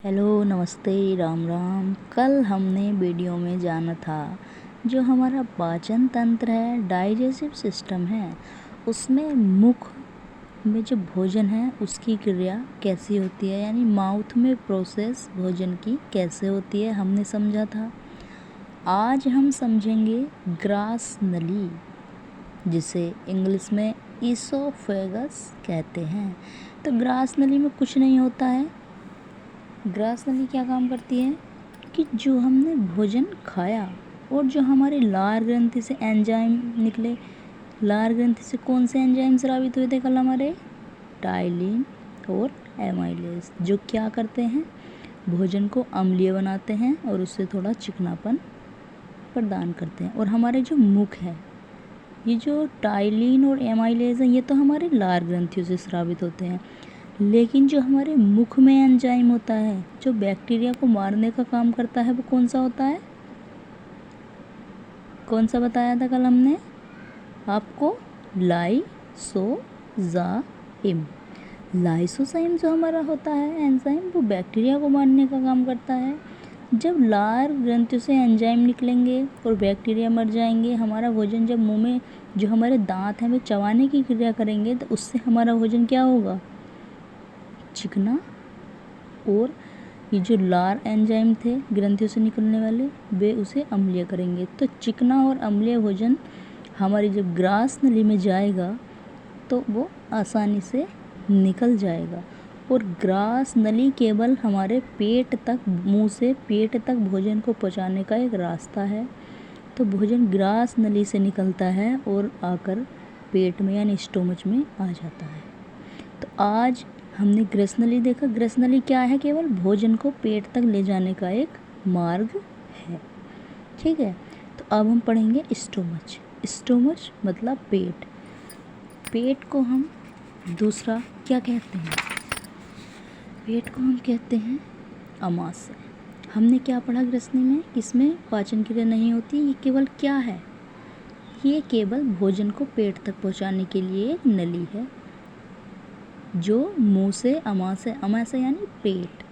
Hello, नमस्ते, राम राम। कल हमने वीडियो में जाना था जो हमारा पाचन तंत्र है, डाइजेस्टिव सिस्टम है, उसमें मुख में जो भोजन है उसकी क्रिया कैसी होती है, यानी माउथ में प्रोसेस भोजन की कैसे होती है, हमने समझा था। आज हम समझेंगे ग्रास नली, जिसे इंग्लिश में ईसोफेगस कहते हैं। तो ग्रास नली में कुछ नहीं होता है। ग्रास नली क्या काम करती है कि जो हमने भोजन खाया और जो हमारे लार ग्रंथि से एंजाइम निकले, लार ग्रंथि से कौन से एंजाइम स्रावित हुए थे कल हमारे? टाइलिन और एमाइलेज, जो क्या करते हैं, भोजन को अम्लीय बनाते हैं और उससे थोड़ा चिकनापन प्रदान करते हैं। और हमारे जो मुख है, ये जो टाइलिन और एमाइलेज है, ये तो हमारे लार ग्रंथियों से स्रावित होते हैं, लेकिन जो हमारे मुख में एंजाइम होता है जो बैक्टीरिया को मारने का काम करता है, वो कौन सा होता है? कौन सा बताया था कल हमने आपको? लाइसोजाइम। लाइसोजाइम जो हमारा होता है एंजाइम, वो बैक्टीरिया को मारने का काम करता है। जब लार ग्रंथियों से एंजाइम निकलेंगे और बैक्टीरिया मर जाएंगे, हमारा भोजन जब मुंह में जो हमारे दांत हैं वे चबाने की क्रिया करेंगे, तो उससे हमारा भोजन क्या होगा? चिकना। और ये जो लार एंजाइम थे ग्रंथियों से निकलने वाले, वे उसे अम्लीय करेंगे। तो चिकना और अम्लीय भोजन हमारी जब ग्रास नली में जाएगा तो वो आसानी से निकल जाएगा। और ग्रास नली केवल हमारे पेट तक, मुंह से पेट तक भोजन को पहुंचाने का एक रास्ता है। तो भोजन ग्रास नली से निकलता है और आकर पेट में यानी स्टोमच में आ जाता है। तो आज हमने ग्रसनली देखा। ग्रसनली क्या है? केवल भोजन को पेट तक ले जाने का एक मार्ग है। ठीक है, तो अब हम पढ़ेंगे स्टोमच। स्टोमच मतलब पेट। पेट को हम दूसरा क्या कहते हैं? पेट को हम कहते हैं अमाशय। हमने क्या पढ़ा ग्रसनी में? इसमें पाचन क्रिया नहीं होती। ये केवल क्या है? ये केवल भोजन को पेट तक पहुंचाने के लिए एक नली है जो मुंह से अमाशय, अमाशय यानी पेट,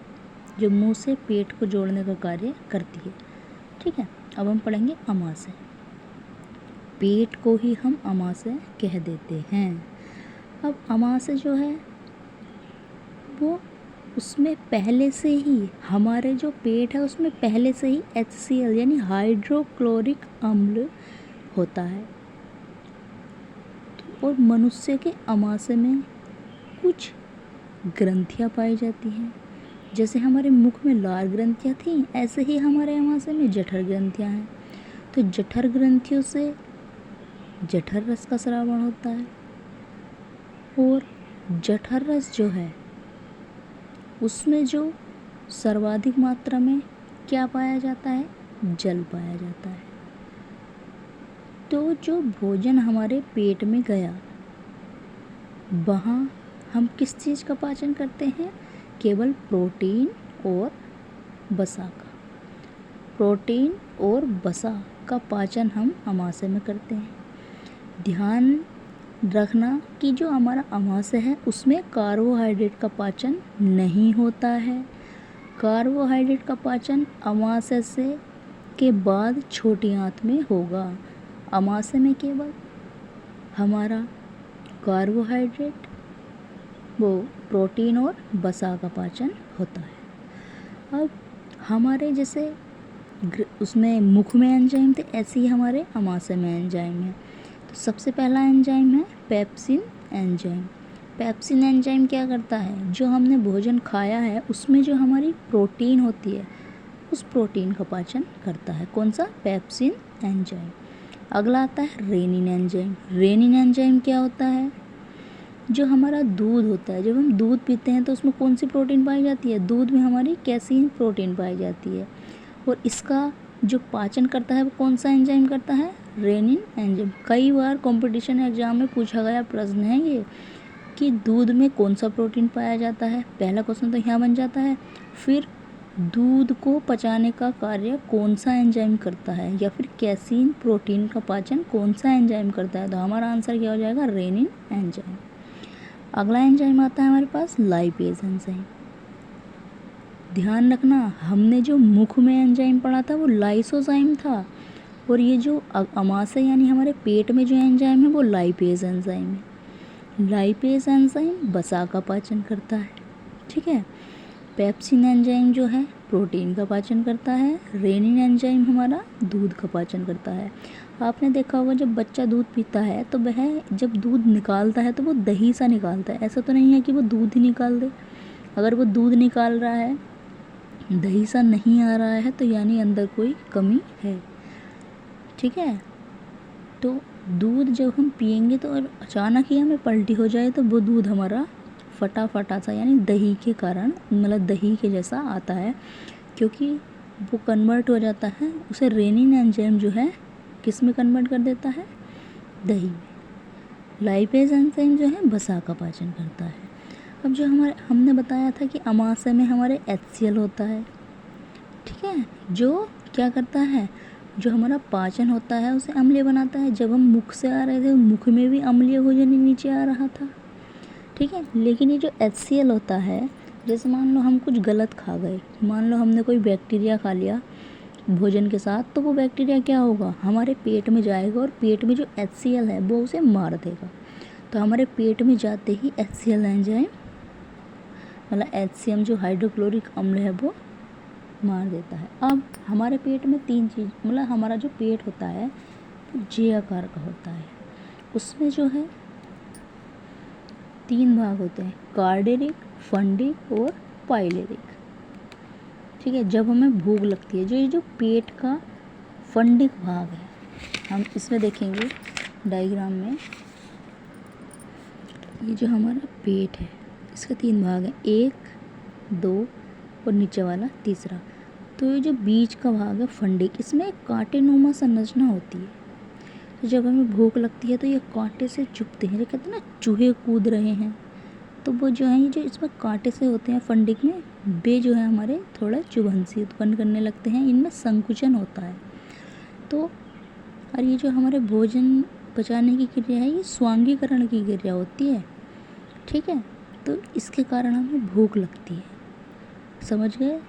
जो मुंह से पेट को जोड़ने का कार्य करती है। ठीक है, अब हम पढ़ेंगे अमाशय। पेट को ही हम अमाशय कह देते हैं। अब अमाशय जो है वो, उसमें पहले से ही हमारे जो पेट है उसमें पहले से ही HCl यानी हाइड्रोक्लोरिक अम्ल होता है। और मनुष्य के अमाशय में कुछ ग्रंथियाँ पाई जाती हैं। जैसे हमारे मुख में लार ग्रंथियाँ थीं, ऐसे ही हमारे अमाशय में जठर ग्रंथियाँ हैं। तो जठर ग्रंथियों से जठर रस का स्रावण होता है। और जठर रस जो है उसमें जो सर्वाधिक मात्रा में क्या पाया जाता है? जल पाया जाता है। तो जो भोजन हमारे पेट में गया, वहाँ हम किस चीज़ का पाचन करते हैं? केवल प्रोटीन और वसा का। प्रोटीन और वसा का पाचन हम अमाशय में करते हैं। ध्यान रखना कि जो हमारा अमाशय है उसमें कार्बोहाइड्रेट का पाचन नहीं होता है। कार्बोहाइड्रेट का पाचन अमाशय से के बाद छोटी आंत में होगा। अमाशय में केवल हमारा कार्बोहाइड्रेट, वो प्रोटीन और वसा का पाचन होता है। अब हमारे जैसे उसमें मुख में एंजाइम थे, ऐसे ही हमारे अमाशय में एंजाइम है। तो सबसे पहला एंजाइम है पेप्सिन एंजाइम। पेप्सिन एंजाइम क्या करता है? जो हमने भोजन खाया है उसमें जो हमारी प्रोटीन होती है उस प्रोटीन का पाचन करता है। कौन सा? Pepsin enzyme. अगला आता है रेनिन एंजाइम। रेनिन एंजाइम क्या होता है? जो हमारा दूध होता है, जब हम दूध पीते हैं तो उसमें कौन सी प्रोटीन पाई जाती है? दूध में हमारी कैसीन प्रोटीन पाई जाती है। और इसका जो पाचन करता है वो कौन सा एंजाइम करता है? Rennin enzyme. कई बार कंपटीशन एग्जाम में पूछा गया प्रश्न है ये कि दूध में कौन सा प्रोटीन पाया जाता है। पहला क्वेश्चन तो यहाँ बन जाता है। फिर दूध को पचाने का कार्य कौन सा एंजाइम करता है, या फिर कैसीन प्रोटीन का पाचन कौन सा एंजाइम करता है? तो हमारा आंसर क्या हो जाएगा? Rennin enzyme. अगला एंजाइम आता है हमारे पास लाइपेज एंजाइम। ध्यान रखना, हमने जो मुख में एंजाइम पढ़ा था वो लाइसोजाइम था, और ये जो अमाशय यानी हमारे पेट में जो एंजाइम है वो लाइपेज एंजाइम है। लाइपेज एंजाइम वसा का पाचन करता है, ठीक है। पेप्सिन एंजाइम जो है प्रोटीन का पाचन करता है। रेनिन एंजाइम हमारा दूध का पाचन करता है। आपने देखा होगा जब बच्चा दूध पीता है तो वह जब दूध निकालता है तो वो दही सा निकालता है, ऐसा तो नहीं है कि वो दूध ही निकाल दे। अगर वो दूध निकाल रहा है, दही सा नहीं आ रहा है, तो यानी अंदर कोई कमी है, ठीक है। तो दूध जब हम पियेंगे तो और अचानक ही हमें पलटी हो जाए तो वो दूध हमारा फटा सा यानी दही के कारण, मतलब दही के जैसा आता है, क्योंकि वो कन्वर्ट हो जाता है, उसे रेनिन एंजाइम जो है किस में कन्वर्ट कर देता है, दही में। लाइपेज एंजाइम जो है वसा का पाचन करता है। अब जो हमने बताया था कि अमाशय में हमारे HCl होता है, ठीक है, जो क्या करता है, जो हमारा पाचन होता है उसे अम्लीय बनाता है। जब हम मुख से आ रहे थे मुख में भी अम्लीय भोजन नीचे आ रहा था, ठीक है। लेकिन ये जो HCl होता है, जैसे मान लो हम कुछ गलत खा गए, मान लो हमने कोई बैक्टीरिया खा लिया भोजन के साथ, तो वो बैक्टीरिया क्या होगा, हमारे पेट में जाएगा और पेट में जो HCl है वो उसे मार देगा। तो हमारे पेट में जाते ही HCl एंजाइम, मतलब HCl जो हाइड्रोक्लोरिक अम्ल है वो मार देता है। अब हमारे पेट में 3 चीज़, मतलब हमारा जो पेट होता है वो जे आकार का होता है। उसमें जो है 3 भाग होते हैं, कार्डियक, फंडिक और पाइलेरिक, ठीक है। जब हमें भूख लगती है, ये जो पेट का फंडिक भाग है, हम इसमें देखेंगे डायग्राम में, ये जो हमारा पेट है इसके 3 भाग हैं, 1, 2 और नीचे वाला तीसरा। तो ये जो बीच का भाग है फंडिक, इसमें एक कांटेनुमा संरचना होती है। तो जब हमें भूख लगती है तो ये कांटे से चुभते हैं, जो कहते हैं ना चूहे कूद रहे हैं, तो वो जो है ये जो इसमें कांटे से होते हैं फंडिक में, वे जो है हमारे थोड़ा चुभन सी उत्पन्न करने लगते हैं, इनमें संकुचन होता है। तो और ये जो हमारे भोजन पचाने की क्रिया है ये स्वांगीकरण की क्रिया होती है, ठीक है। तो इसके कारण हमें भूख लगती है, समझ गए।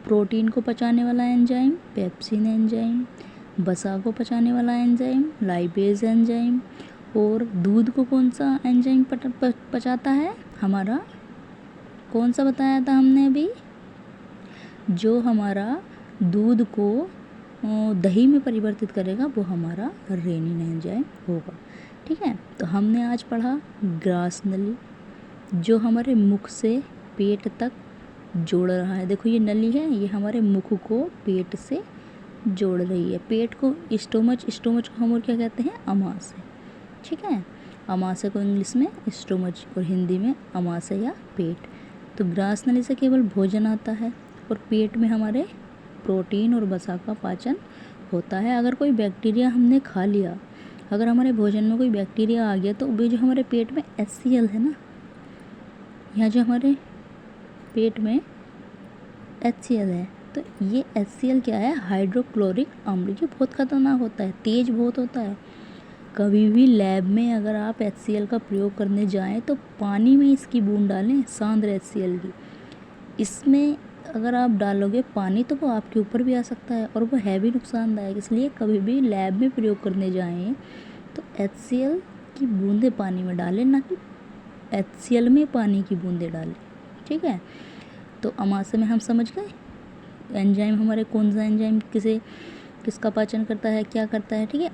प्रोटीन को पचाने वाला एंजाइम पेप्सिन एंजाइम, वसा को पचाने वाला एंजाइम लाइपेज एंजाइम, और दूध को कौन सा एंजाइम पचाता है, हमारा कौन सा बताया था हमने अभी, जो हमारा दूध को दही में परिवर्तित करेगा वो हमारा रेनिन एंजाइम होगा, ठीक है। तो हमने आज पढ़ा ग्रास नली, जो हमारे मुख से पेट तक जोड़ रहा है। देखो ये नली है, ये हमारे मुख को पेट से जोड़ रही है। पेट को स्टोमच को हम और क्या कहते हैं, अमाशय, ठीक है। अमाशय को इंग्लिश में स्टोमच और हिंदी में अमाशय या पेट। तो ग्रास नली से केवल भोजन आता है और पेट में हमारे प्रोटीन और वसा का पाचन होता है। अगर कोई बैक्टीरिया हमने खा लिया, अगर हमारे भोजन में कोई बैक्टीरिया आ गया, तो वे जो हमारे पेट में HCl है ना, यहाँ जो हमारे पेट में HCl है, तो ये HCl क्या है, हाइड्रोक्लोरिक अम्ल। ये बहुत खतरनाक होता है, तेज़ बहुत होता है। कभी भी लैब में अगर आप HCl का प्रयोग करने जाएं तो पानी में इसकी बूंद डालें, सांद्र HCl की। इसमें अगर आप डालोगे पानी तो वो आपके ऊपर भी आ सकता है और वो है भी नुकसानदायक। इसलिए कभी भी लैब में प्रयोग करने जाएं तो HCl की बूंदें पानी में डालें, ना कि HCl में पानी की बूंदें डालें, ठीक है। तो अमाशय में हम समझ गए एंजाइम हमारे कौन सा एंजाइम किसका पाचन करता है, क्या करता है, ठीक है।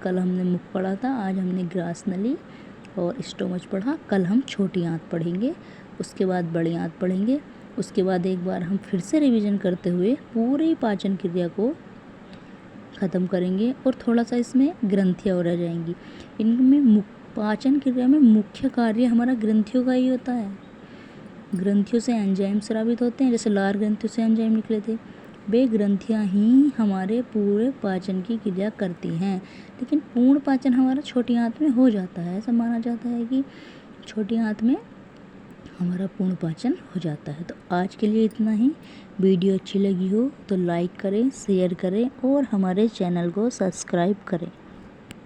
कल हमने मुख पढ़ा था, आज हमने ग्रास नली और स्टोमच पढ़ा। कल हम छोटी आंत पढ़ेंगे, उसके बाद बड़ी आंत पढ़ेंगे। उसके बाद एक बार हम फिर से रिवीजन करते हुए पूरी पाचन क्रिया को ख़त्म करेंगे और थोड़ा सा इसमें ग्रंथियाँ और रह जाएंगी। इनमें पाचन क्रिया में मुख्य कार्य हमारा ग्रंथियों का ही होता है। ग्रंथियों से एंजाइम स्रावित होते हैं, जैसे लार ग्रंथियों से एंजाइम निकले थे, वे ग्रंथियाँ ही हमारे पूरे पाचन की क्रिया करती हैं। लेकिन पूर्ण पाचन हमारा छोटी आंत में हो जाता है। ऐसा माना जाता है कि छोटी आंत में हमारा पूर्ण पाचन हो जाता है। तो आज के लिए इतना ही। वीडियो अच्छी लगी हो तो लाइक करें, शेयर करें और हमारे चैनल को सब्सक्राइब करें।